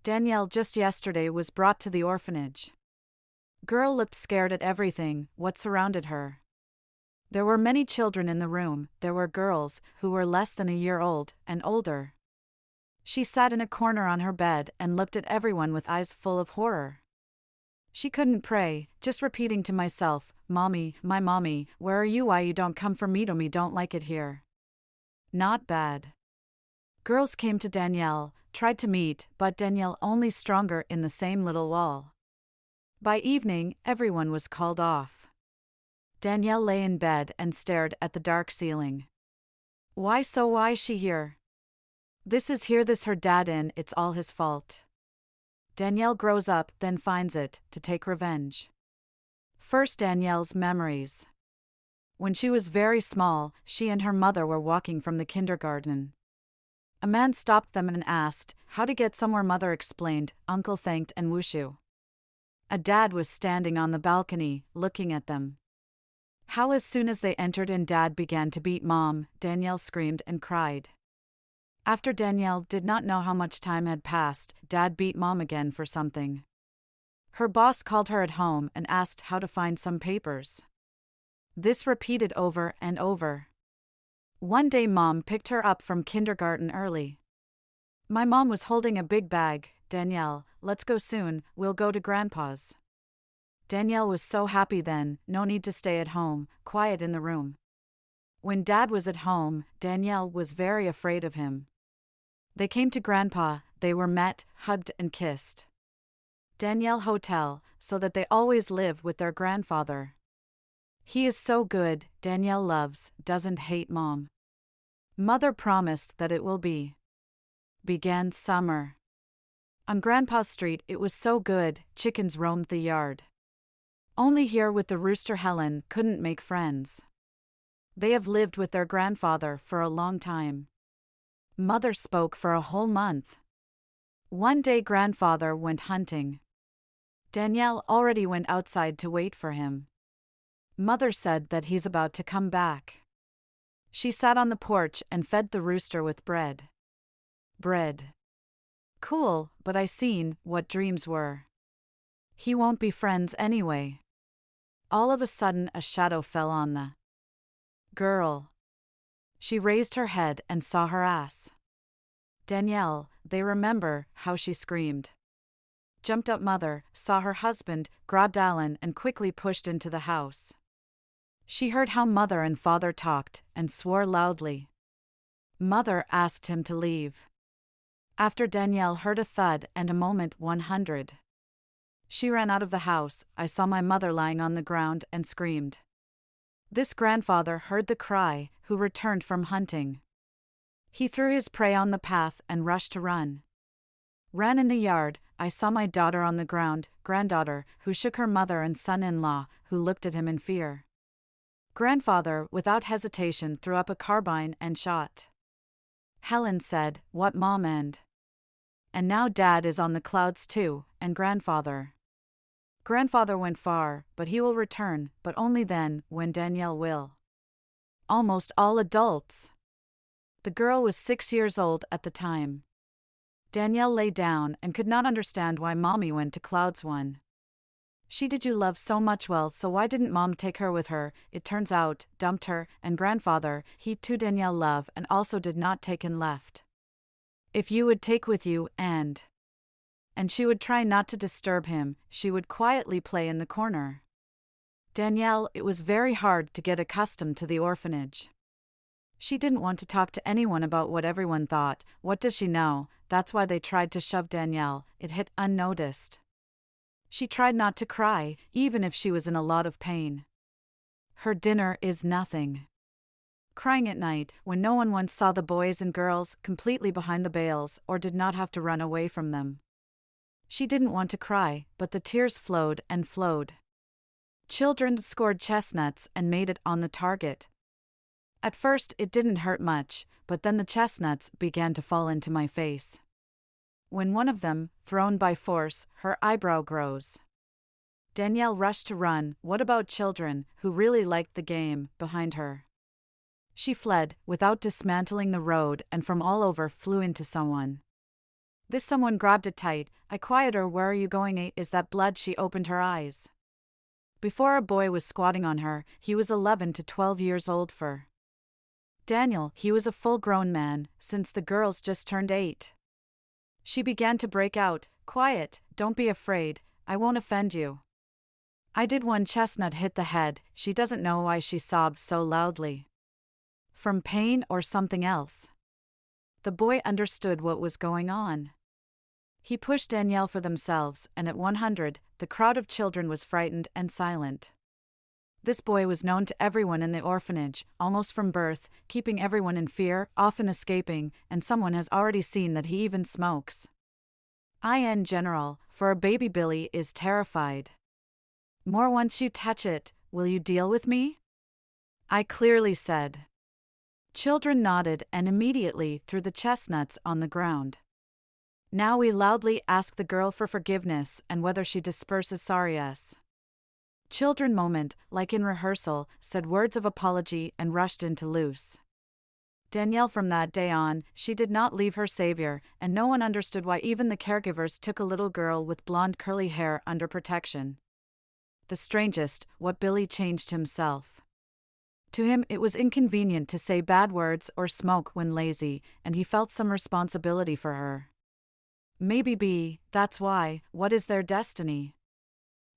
Danielle just yesterday was brought to the orphanage. Girl looked scared at everything, what surrounded her. There were many children in the room. There were girls who were less than a year old and older. She sat in a corner on her bed and looked at everyone with eyes full of horror. She couldn't pray, just repeating to myself, "Mommy, my mommy, where are you? Why you don't come for me? Don't like it here." Not bad. Girls came to Danielle, tried to meet, but Danielle only stronger in the same little wall. By evening, everyone was called off. Danielle lay in bed and stared at the dark ceiling. Why is she here? This her dad in, it's all his fault. Danielle grows up, then finds it, to take revenge. First, Danielle's memories. When she was very small, she and her mother were walking from the kindergarten. A man stopped them and asked how to get somewhere. Mother explained, uncle thanked and wushu. A dad was standing on the balcony, looking at them. How as soon as they entered and dad began to beat mom, Danielle screamed and cried. After Danielle did not know how much time had passed, dad beat mom again for something. Her boss called her at home and asked how to find some papers. This repeated over and over. One day mom picked her up from kindergarten early. My mom was holding a big bag. Danielle, let's go soon, we'll go to grandpa's. Danielle was so happy then, no need to stay at home, quiet in the room. When dad was at home, Danielle was very afraid of him. They came to grandpa, they were met, hugged and kissed. Danielle hotel, so that they always live with their grandfather. He is so good, Danielle loves, doesn't hate mom. Mother promised that it will be. Began summer. On Grandpa's street it was so good, chickens roamed the yard. Only here with the rooster Helen couldn't make friends. They have lived with their grandfather for a long time. Mother spoke for a whole month. One day grandfather went hunting. Danielle already went outside to wait for him. Mother said that he's about to come back. She sat on the porch and fed the rooster with bread. Bread. Cool, but I seen what dreams were. He won't be friends anyway. All of a sudden a shadow fell on the girl. She raised her head and saw her ass. Danielle, they remember how she screamed. Jumped up mother, saw her husband, grabbed Alan and quickly pushed into the house. She heard how mother and father talked and swore loudly. Mother asked him to leave. After Danielle heard a thud and a moment 100. She ran out of the house. I saw my mother lying on the ground and screamed. This grandfather heard the cry, who returned from hunting. He threw his prey on the path and rushed to run. Ran in the yard. I saw my daughter on the ground, granddaughter, who shook her mother and son-in-law, who looked at him in fear. Grandfather, without hesitation, threw up a carbine and shot. Helen said, "What mom and now dad is on the clouds too, and grandfather. Grandfather went far, but he will return, but only then, when Danielle will." Almost all adults. The girl was 6 years old at the time. Danielle lay down and could not understand why mommy went to clouds one. She did you love so much well, so why didn't mom take her with her? It turns out, dumped her, and grandfather, he too Danielle love and also did not take and left. If you would take with you and she would try not to disturb him, she would quietly play in the corner. Danielle, it was very hard to get accustomed to the orphanage. She didn't want to talk to anyone about what everyone thought. What does she know? That's why they tried to shove Danielle. It hit unnoticed. She tried not to cry, even if she was in a lot of pain. Her dinner is nothing. Crying at night, when no one once saw the boys and girls completely behind the bales or did not have to run away from them. She didn't want to cry, but the tears flowed and flowed. Children scored chestnuts and made it on the target. At first it didn't hurt much, but then the chestnuts began to fall into my face. When one of them, thrown by force, her eyebrow grows. Danielle rushed to run. What about children, who really liked the game, behind her? She fled, without dismantling the road, and from all over flew into someone. This someone grabbed it tight. I quiet her. Where are you going? Is that blood? She opened her eyes. Before a boy was squatting on her, he was 11 to 12 years old for Daniel, he was a full-grown man, since the girls just turned 8. She began to break out, quiet, don't be afraid, I won't offend you. I did. One chestnut hit the head. She doesn't know why she sobbed so loudly. From pain or something else. The boy understood what was going on. He pushed Danielle for themselves, and at 100, the crowd of children was frightened and silent. This boy was known to everyone in the orphanage, almost from birth, keeping everyone in fear, often escaping, and someone has already seen that he even smokes. In general, for a baby, Billy is terrified. More once you touch it, will you deal with me? I clearly said. Children nodded and immediately threw the chestnuts on the ground. Now we loudly ask the girl for forgiveness and whether she disperses sorry us. Children moment, like in rehearsal, said words of apology and rushed into loose. Danielle, from that day on, she did not leave her savior, and no one understood why even the caregivers took a little girl with blonde curly hair under protection. The strangest, what Billy changed himself. To him it was inconvenient to say bad words or smoke when lazy, and he felt some responsibility for her. Maybe that's why. What is their destiny?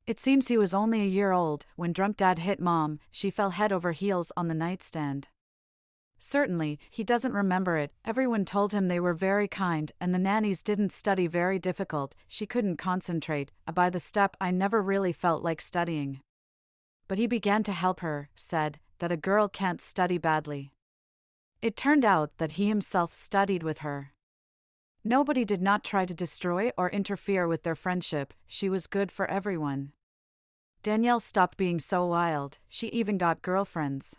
It seems he was only a year old when drunk dad hit mom. She fell head over heels on the nightstand. Certainly, he doesn't remember it. Everyone told him they were very kind, and the nannies didn't study very difficult. She couldn't concentrate. By the step, I never really felt like studying. But he began to help her, said that a girl can't study badly. It turned out that he himself studied with her. Nobody did not try to destroy or interfere with their friendship. She was good for everyone. Danielle stopped being so wild. She even got girlfriends.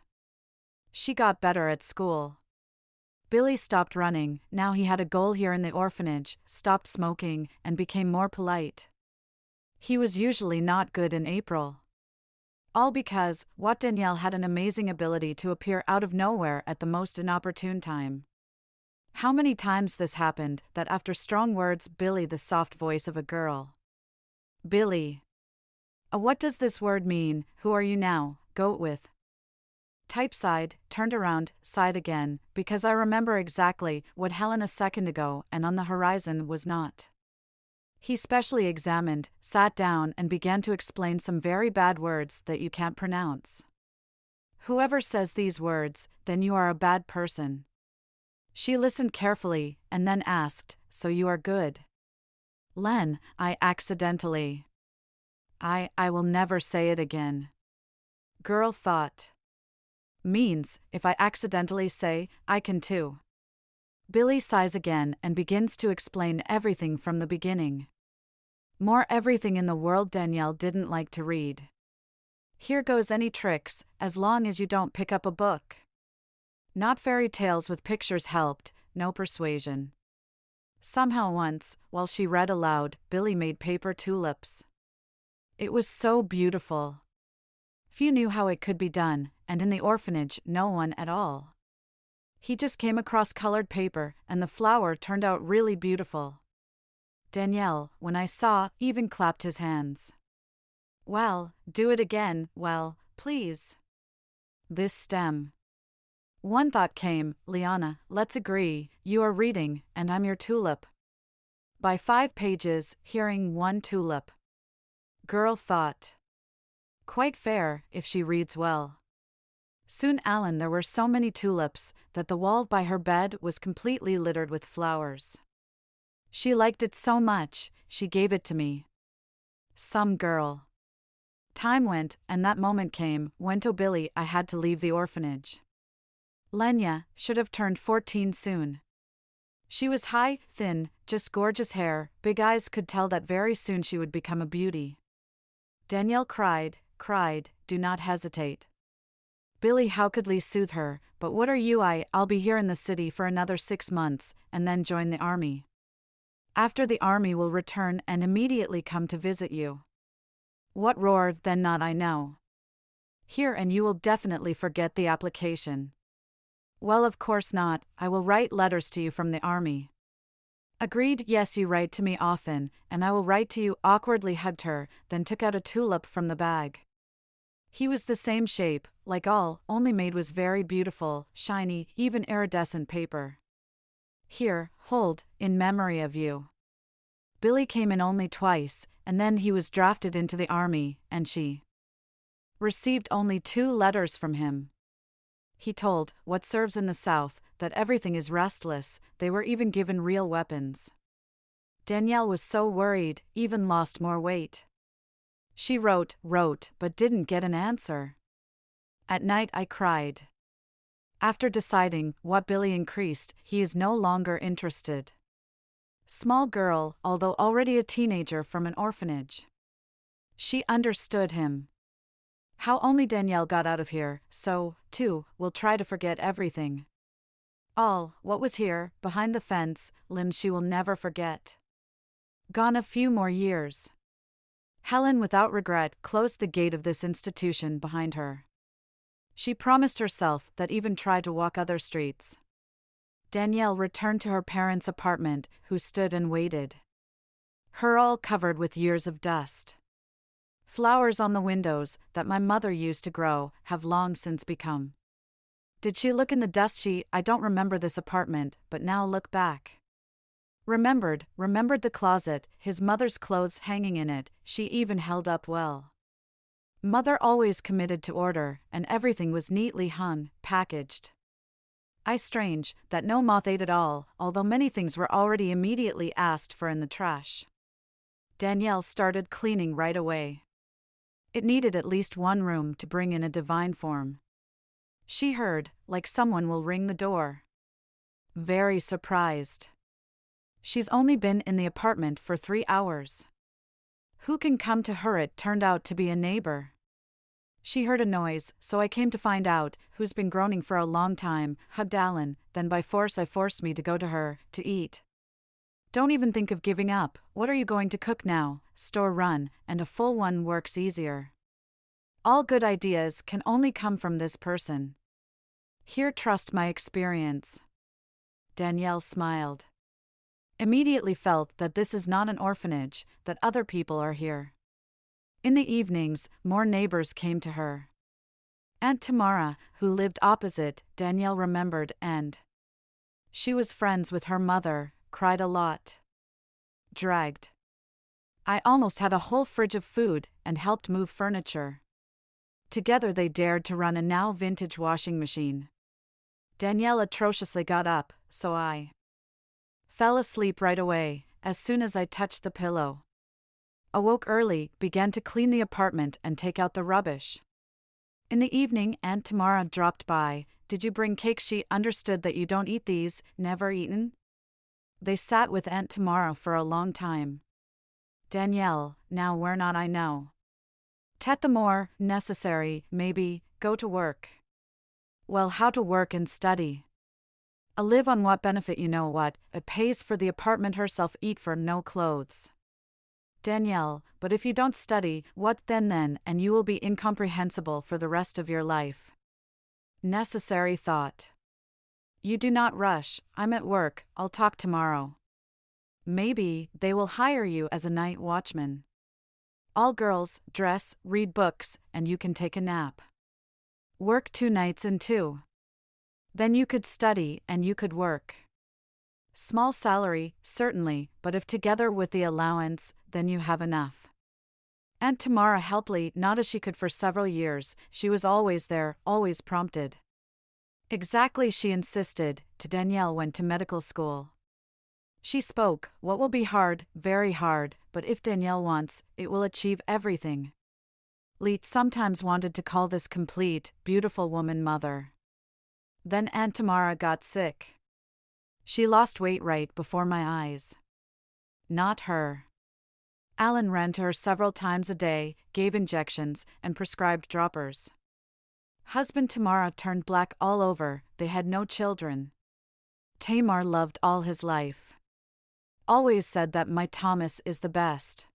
She got better at school. Billy stopped running. Now he had a goal here in the orphanage, stopped smoking, and became more polite. He was usually not good in April. All because Danielle had an amazing ability to appear out of nowhere at the most inopportune time. How many times this happened, that after strong words, Billy, the soft voice of a girl. Billy. What does this word mean? Who are you now? Go with. Type sighed, turned around, sighed again, because I remember exactly what Helen a second ago and on the horizon was not. He specially examined, sat down and began to explain some very bad words that you can't pronounce. Whoever says these words, then you are a bad person. She listened carefully, and then asked, so you are good? Len, I accidentally. I will never say it again. Girl thought. Means, if I accidentally say, I can too. Billy sighs again and begins to explain everything from the beginning. More everything in the world Danielle didn't like to read. Here goes any tricks, as long as you don't pick up a book. Not fairy tales with pictures helped, no persuasion. Somehow once, while she read aloud, Billy made paper tulips. It was so beautiful. Few knew how it could be done, and in the orphanage, no one at all. He just came across colored paper, and the flower turned out really beautiful. Danielle, when I saw, even clapped his hands. Well, do it again, well, please. This stem. One thought came, Liana, let's agree, you are reading, and I'm your tulip. By 5 pages, hearing 1 tulip. Girl thought. Quite fair, if she reads well. Soon Alan, there were so many tulips, that the wall by her bed was completely littered with flowers. She liked it so much, she gave it to me. Some girl. Time went, and that moment came, when to Billy I had to leave the orphanage. Lenya should have turned 14 soon. She was high, thin, just gorgeous hair, big eyes, could tell that very soon she would become a beauty. Danielle cried, do not hesitate. Billy howkily soothed her, but what are you? I'll be here in the city for another 6 months, and then join the army. After the army will return and immediately come to visit you. What roar, then not I know. Here, and you will definitely forget the application. Well, of course not, I will write letters to you from the army. Agreed, yes, you write to me often, and I will write to you, awkwardly hugged her, then took out a tulip from the bag. He was the same shape, like all, only made was very beautiful, shiny, even iridescent paper. Here, hold, in memory of you. Billy came in only twice, and then he was drafted into the army, and she received only 2 letters from him. He told, what serves in the South, that everything is restless, they were even given real weapons. Danielle was so worried, even lost more weight. She wrote, but didn't get an answer. At night I cried. After deciding what Billy increased, he is no longer interested. Small girl, although already a teenager from an orphanage. She understood him. How only Danielle got out of here, so, too, will try to forget everything. All, what was here, behind the fence, limbs she will never forget. Gone a few more years. Helen, without regret, closed the gate of this institution behind her. She promised herself that even try to walk other streets. Danielle returned to her parents' apartment, who stood and waited. Her all covered with years of dust. Flowers on the windows, that my mother used to grow, have long since become. Did she look in the dust? I don't remember this apartment, but now look back. Remembered the closet, his mother's clothes hanging in it, she even held up well. Mother always committed to order, and everything was neatly hung, packaged. Strange that no moth ate it all, although many things were already immediately asked for in the trash. Danielle started cleaning right away. It needed at least one room to bring in a divine form. She heard, like someone will ring the door. Very surprised. She's only been in the apartment for 3 hours. Who can come to her? It turned out to be a neighbor. She heard a noise, so I came to find out, who's been groaning for a long time, hugged Alan, then by force I forced me to go to her, to eat. Don't even think of giving up. What are you going to cook now? Store run, and a full one works easier. All good ideas can only come from this person. Here, trust my experience. Danielle smiled. Immediately felt that this is not an orphanage, that other people are here. In the evenings, more neighbors came to her. Aunt Tamara, who lived opposite, Danielle remembered, and she was friends with her mother, cried a lot. Dragged. I almost had a whole fridge of food, and helped move furniture. Together they dared to run a now vintage washing machine. Danielle atrociously got up, so I fell asleep right away, as soon as I touched the pillow. Awoke early, began to clean the apartment and take out the rubbish. In the evening, Aunt Tamara dropped by. Did you bring cake? She understood that you don't eat these, never eaten. They sat with Aunt Tamara for a long time. Danielle, now where not I know. Tet the more necessary, maybe, go to work. Well, how to work and study? A live on what benefit? You know what, it pays for the apartment herself, eat for no clothes. Danielle, but if you don't study, what then, and you will be incomprehensible for the rest of your life. Necessary thought. You do not rush, I'm at work, I'll talk tomorrow. Maybe they will hire you as a night watchman. All girls, dress, read books, and you can take a nap. Work 2 nights in 2. Then you could study and you could work. Small salary, certainly, but if together with the allowance, then you have enough. Aunt Tamara helpfully, not as she could for several years, she was always there, always prompted. Exactly, she insisted, to Danielle went to medical school. She spoke, what will be hard, very hard, but if Danielle wants, it will achieve everything. Leet sometimes wanted to call this complete, beautiful woman mother. Then Aunt Tamara got sick. She lost weight right before my eyes. Not her. Alan ran to her several times a day, gave injections, and prescribed droppers. Husband Tamara turned black all over, they had no children. Tamar loved all his life. Always said that my Thomas is the best.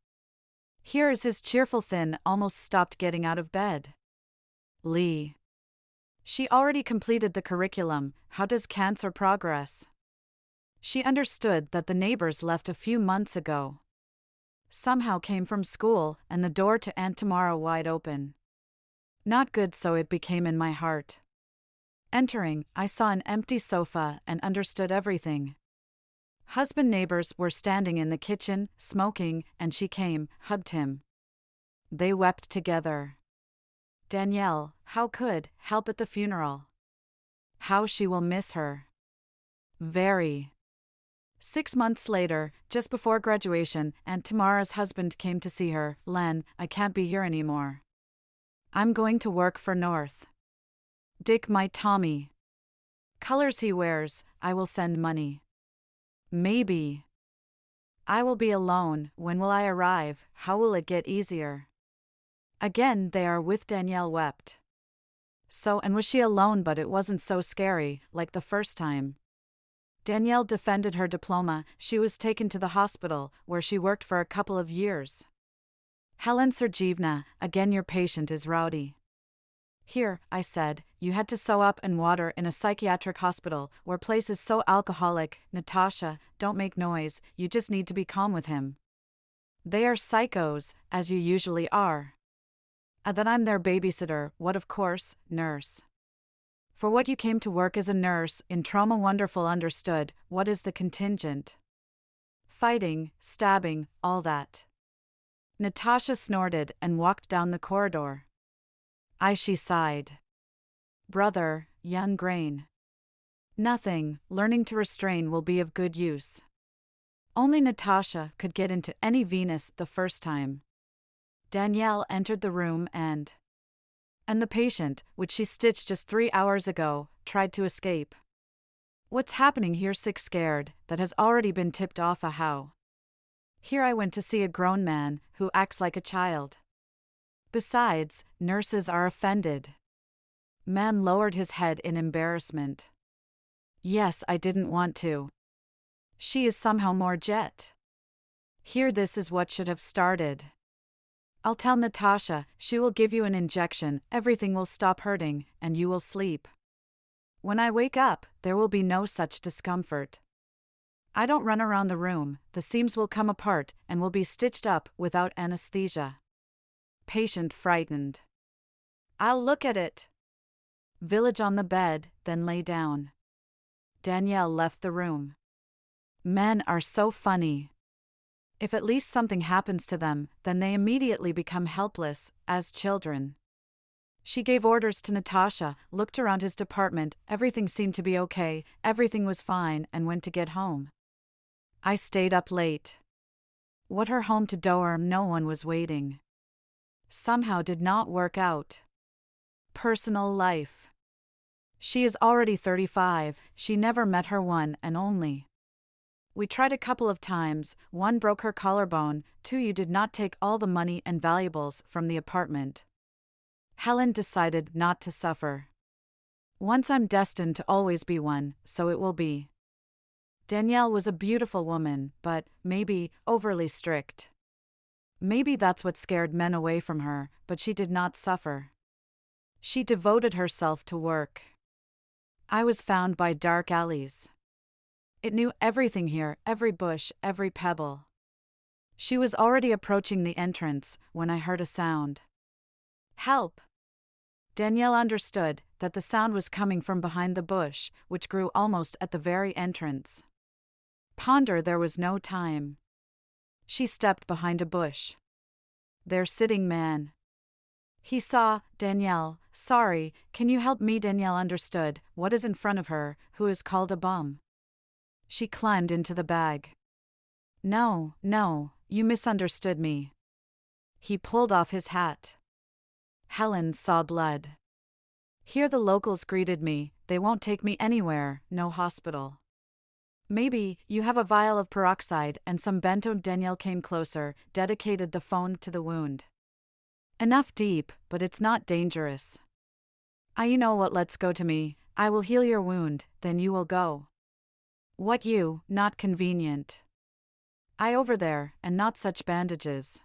Here is his cheerful thin, almost stopped getting out of bed. Lee. She already completed the curriculum, how does cancer progress? She understood that the neighbors left a few months ago. Somehow came from school and the door to Aunt Tamara wide open. Not good, so it became in my heart. Entering, I saw an empty sofa and understood everything. Husband neighbors were standing in the kitchen, smoking, and she came, hugged him. They wept together. Danielle, how could, help at the funeral. How she will miss her. Very. 6 months later, just before graduation, Aunt Tamara's husband came to see her. Len, I can't be here anymore. I'm going to work for North. Dick, my Tommy. Colors he wears, I will send money. Maybe. I will be alone. When will I arrive? How will it get easier? Again they are with Danielle wept. So, and was she alone, but it wasn't so scary, like the first time. Danielle defended her diploma. She was taken to the hospital, where she worked for a couple of years. Helen Sergeevna, again your patient is rowdy. Here, I said, you had to sew up and water in a psychiatric hospital, where place is so alcoholic. Natasha, don't make noise, you just need to be calm with him. They are psychos, as you usually are. And then I'm their babysitter, what of course, nurse. For what you came to work as a nurse, in trauma wonderful understood, what is the contingent? Fighting, stabbing, all that. Natasha snorted and walked down the corridor. She sighed. Brother, young grain. Nothing, learning to restrain will be of good use. Only Natasha could get into any Venus the first time. Danielle entered the room and the patient, which she stitched just 3 hours ago, tried to escape. What's happening here? Sick scared, that has already been tipped off a how. Here I went to see a grown man, who acts like a child. Besides, nurses are offended. Man lowered his head in embarrassment. Yes, I didn't want to. She is somehow more jet. Here this is what should have started. I'll tell Natasha, she will give you an injection, everything will stop hurting, and you will sleep. When I wake up, there will be no such discomfort. I don't run around the room, the seams will come apart and will be stitched up without anesthesia. Patient frightened. I'll look at it. Village on the bed, then lay down. Danielle left the room. Men are so funny. If at least something happens to them, then they immediately become helpless, as children. She gave orders to Natasha, looked around his department, everything seemed to be okay, everything was fine, and went to get home. I stayed up late. What her home to Doer, no one was waiting. Somehow did not work out. Personal life. She is already 35, she never met her one and only. We tried a couple of times, 1 broke her collarbone, 2 you did not take all the money and valuables from the apartment. Helen decided not to suffer. Once I'm destined to always be one, so it will be. Danielle was a beautiful woman, but, maybe, overly strict. Maybe that's what scared men away from her, but she did not suffer. She devoted herself to work. I was found by dark alleys. It knew everything here, every bush, every pebble. She was already approaching the entrance when I heard a sound. Help! Danielle understood that the sound was coming from behind the bush, which grew almost at the very entrance. Ponder, there was no time. She stepped behind a bush. There sitting man. He saw, Danielle, sorry, can you help me? Danielle understood what is in front of her, who is called a bum. She climbed into the bag. No, you misunderstood me. He pulled off his hat. Helen saw blood. Here the locals greeted me, they won't take me anywhere, no hospital. Maybe, you have a vial of peroxide and some bento. Danielle came closer, dedicated the phone to the wound. Enough deep, but it's not dangerous. You know what, let's go to me, I will heal your wound, then you will go. What you, not convenient. I over there, and not such bandages.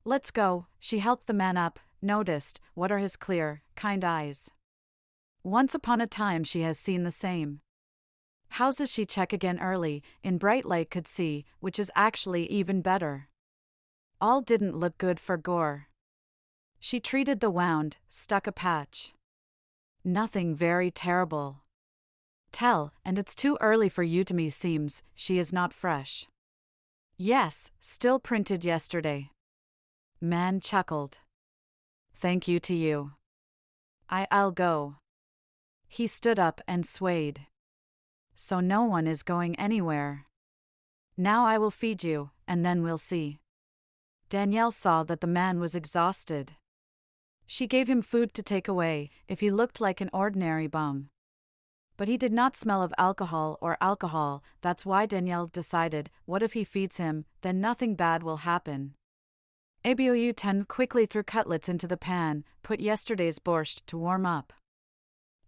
Let's go, she helped the man up, noticed, what are his clear, kind eyes. Once upon a time she has seen the same. Houses she check again early, in bright light could see, which is actually even better. All didn't look good for Gore. She treated the wound, stuck a patch. Nothing very terrible. Tell, and it's too early for you to me seems, she is not fresh. Yes, still printed yesterday. Man chuckled. Thank you to you. I'll go. He stood up and swayed. So no one is going anywhere. Now I will feed you, and then we'll see. Danielle saw that the man was exhausted. She gave him food to take away, if he looked like an ordinary bum. But he did not smell of alcohol, that's why Danielle decided, what if he feeds him, then nothing bad will happen. Abiou 10 quickly threw cutlets into the pan, put yesterday's borscht to warm up.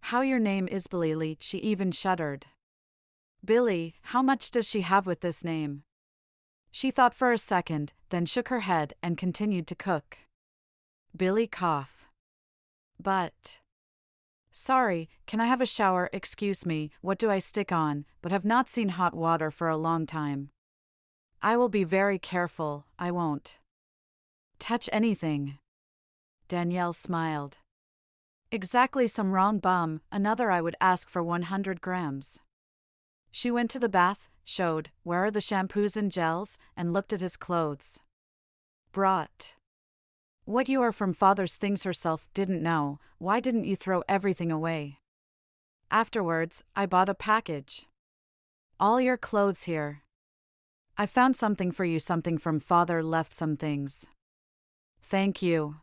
How your name is Billy, she even shuddered. Billy, how much does she have with this name? She thought for a second, then shook her head and continued to cook. Billy cough. But. Sorry, can I have a shower? Excuse me, what do I stick on, but have not seen hot water for a long time. I will be very careful, I won't touch anything. Danielle smiled. Exactly some wrong bum, another I would ask for 100 grams. She went to the bath, showed, where are the shampoos and gels, and looked at his clothes. Brought. What you are from father's things herself didn't know, why didn't you throw everything away? Afterwards, I bought a package. All your clothes here. I found something for you, something from father left some things. Thank you.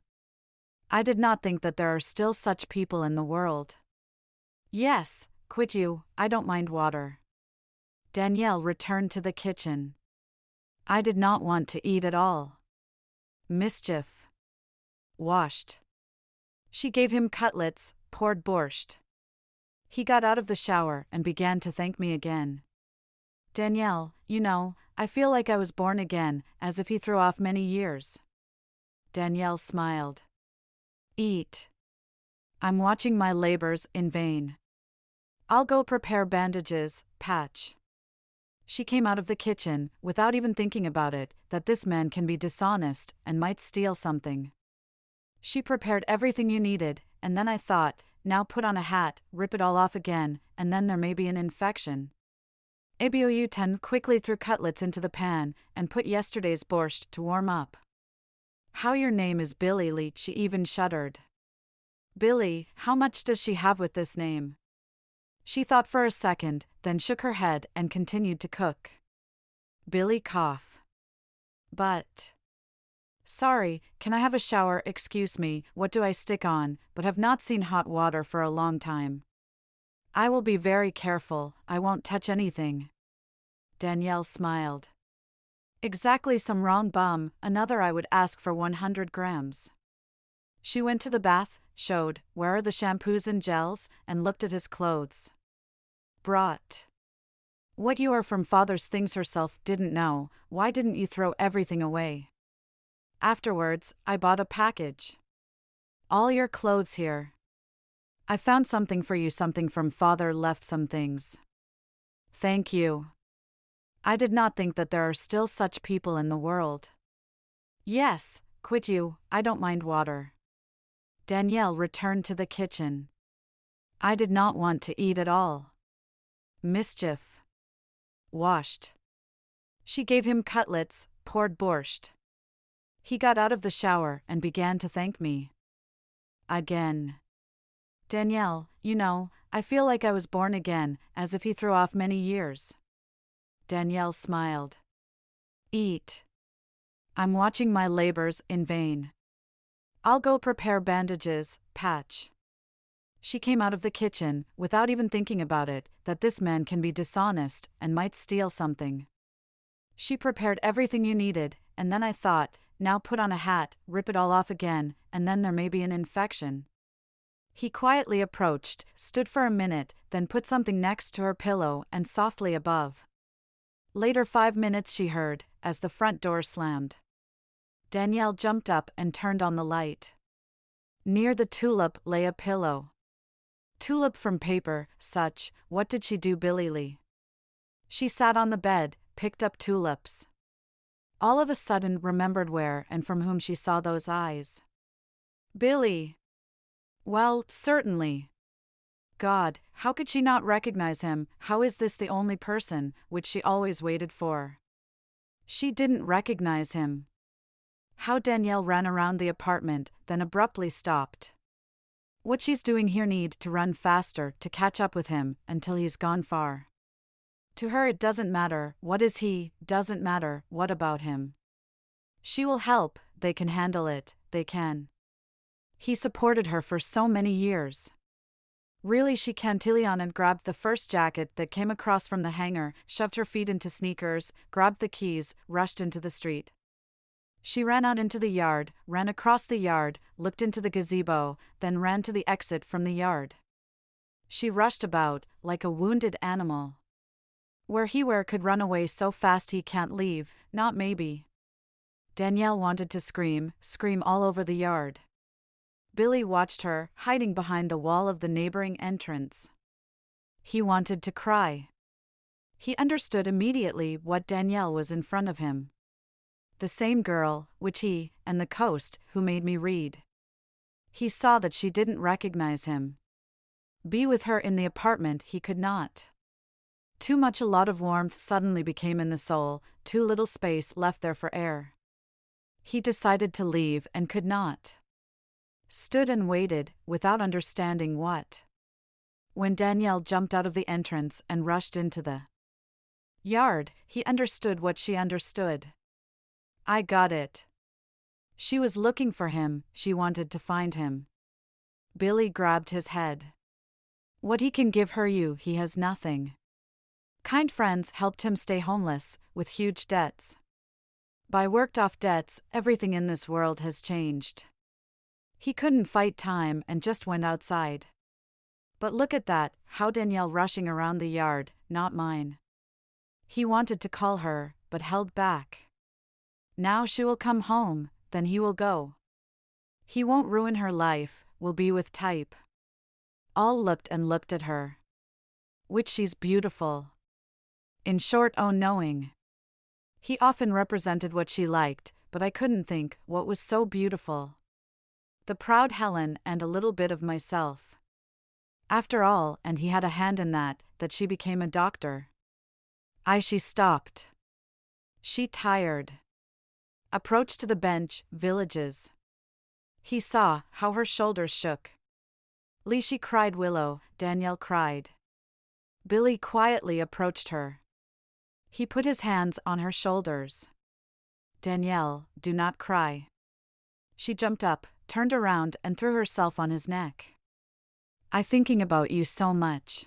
I did not think that there are still such people in the world. Yes, quit you, I don't mind water. Danielle returned to the kitchen. I did not want to eat at all. Mischief. Washed. She gave him cutlets, poured borscht. He got out of the shower and began to thank me again. Danielle, you know, I feel like I was born again, as if he threw off many years. Danielle smiled. Eat. I'm watching my labors in vain. I'll go prepare bandages, patch. She came out of the kitchen, without even thinking about it, that this man can be dishonest and might steal something. She prepared everything you needed, and then I thought, now put on a hat, rip it all off again, and then there may be an infection. Abiou 10 quickly threw cutlets into the pan, and put yesterday's borscht to warm up. How your name is Billy, she even shuddered. Billy, how much does she have with this name? She thought for a second, then shook her head and continued to cook. Billy cough. But. Sorry, can I have a shower? Excuse me, what do I stick on, but have not seen hot water for a long time. I will be very careful, I won't touch anything. Danielle smiled. Exactly some wrong bum, another I would ask for 100 grams. She went to the bath, showed, where are the shampoos and gels, and looked at his clothes. Brought. What you are from father's things herself didn't know, why didn't you throw everything away? Afterwards, I bought a package. All your clothes here. I found something for you, something from father left some things. Thank you. I did not think that there are still such people in the world. Yes, quit you, I don't mind water. Danielle returned to the kitchen. I did not want to eat at all. Mischief. Washed. She gave him cutlets, poured borscht. He got out of the shower and began to thank me. Again. Danielle, you know, I feel like I was born again, as if he threw off many years. Danielle smiled. Eat. I'm watching my labors in vain. I'll go prepare bandages, patch. She came out of the kitchen, without even thinking about it, that this man can be dishonest and might steal something. She prepared everything you needed, and then I thought, now put on a hat, rip it all off again, and then there may be an infection. He quietly approached, stood for a minute, then put something next to her pillow and softly above. Later 5 minutes she heard, as the front door slammed. Danielle jumped up and turned on the light. Near the tulip lay a pillow. Tulip from paper, such, what did she do, Billy Lee? She sat on the bed, picked up tulips. All of a sudden remembered where and from whom she saw those eyes. Billy. Well, certainly. God, how could she not recognize him? How is this the only person which she always waited for? She didn't recognize him. How Danielle ran around the apartment, then abruptly stopped. What she's doing here need to run faster to catch up with him until he's gone far. To her it doesn't matter, what is he, doesn't matter, what about him. She will help, they can handle it, they can. He supported her for so many years. Really, she cantillioned and grabbed the first jacket that came across from the hanger, shoved her feet into sneakers, grabbed the keys, rushed into the street. She ran out into the yard, ran across the yard, looked into the gazebo, then ran to the exit from the yard. She rushed about, like a wounded animal. Where could run away so fast he can't leave, not maybe. Danielle wanted to scream all over the yard. Billy watched her, hiding behind the wall of the neighboring entrance. He wanted to cry. He understood immediately what Danielle was in front of him. The same girl, which he, and the coast, who made me read. He saw that she didn't recognize him. Be with her in the apartment he could not. Too much, a lot of warmth suddenly became in the soul, too little space left there for air. He decided to leave and could not. Stood and waited, without understanding what. When Danielle jumped out of the entrance and rushed into the yard, he understood what she understood. I got it. She was looking for him, she wanted to find him. Billy grabbed his head. What he can give her, he has nothing. Kind friends helped him stay homeless, with huge debts. By worked off debts, everything in this world has changed. He couldn't fight time and just went outside. But look at that, how Danielle rushing around the yard, not mine. He wanted to call her, but held back. Now she will come home, then he will go. He won't ruin her life, will be with type. All looked at her. Which she's beautiful. In short, oh knowing. He often represented what she liked, but I couldn't think what was so beautiful. The proud Helen and a little bit of myself. After all, and he had a hand in that she became a doctor. She stopped. She tired. Approached to the bench, villages. He saw how her shoulders shook. Lee, she cried, Willow, Danielle cried. Billy quietly approached her. He put his hands on her shoulders. Danielle, do not cry. She jumped up, turned around and threw herself on his neck. I thinking about you so much.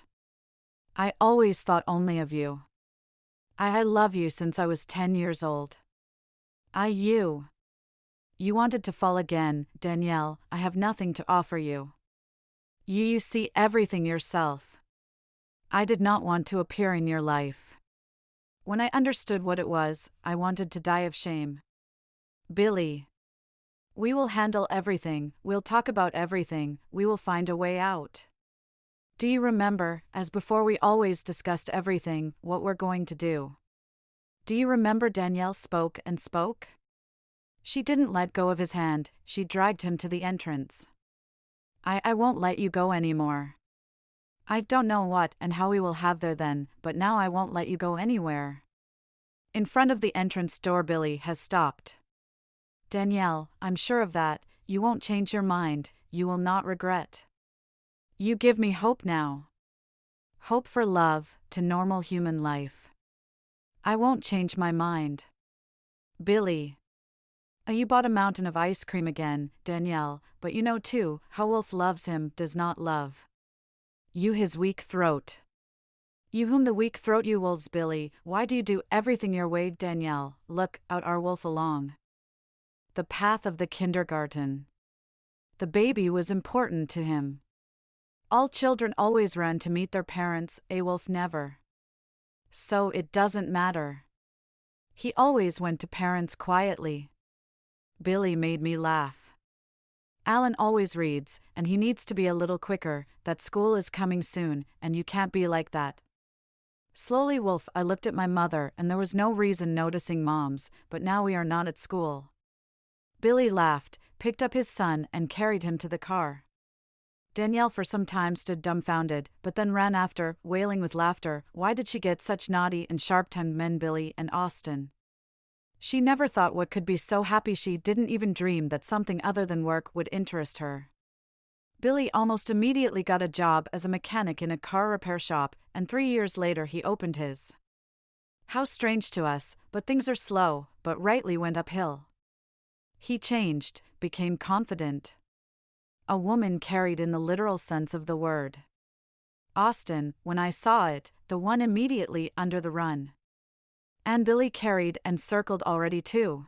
I always thought only of you. I love you since I was 10 years old. You wanted to fall again, Danielle, I have nothing to offer you. You see everything yourself. I did not want to appear in your life. When I understood what it was, I wanted to die of shame. Billy. We will handle everything, we'll talk about everything, we will find a way out. Do you remember, as before we always discussed everything, what we're going to do? Do you remember Danielle spoke and spoke? She didn't let go of his hand, she dragged him to the entrance. I won't let you go anymore. I don't know what and how we will have there then, but now I won't let you go anywhere. In front of the entrance door Billy has stopped. Danielle, I'm sure of that, you won't change your mind, you will not regret. You give me hope now. Hope for love, to normal human life. I won't change my mind. Billy. You bought a mountain of ice cream again, Danielle, but you know too, how Wolf loves him, does not love. You his weak throat. You whom the weak throat you wolves, Billy, why do you do everything your way, Danielle, look out our Wolf along. The path of the kindergarten. The baby was important to him. All children always ran to meet their parents, a Wolf never. So it doesn't matter. He always went to parents quietly. Billy made me laugh. Alan always reads, and he needs to be a little quicker, that school is coming soon, and you can't be like that. Slowly, Wolf, I looked at my mother, and there was no reason noticing Moms, but now we are not at school. Billy laughed, picked up his son, and carried him to the car. Danielle for some time stood dumbfounded, but then ran after, wailing with laughter. Why did she get such naughty and sharp-tongued men, Billy and Austin? She never thought what could be so happy. She didn't even dream that something other than work would interest her. Billy almost immediately got a job as a mechanic in a car repair shop, and 3 years later he opened his. How strange to us, but things are slow, but rightly went uphill. He changed, became confident. A woman carried in the literal sense of the word. Austin, when I saw it, the one immediately under the run. And Billy carried and circled already too.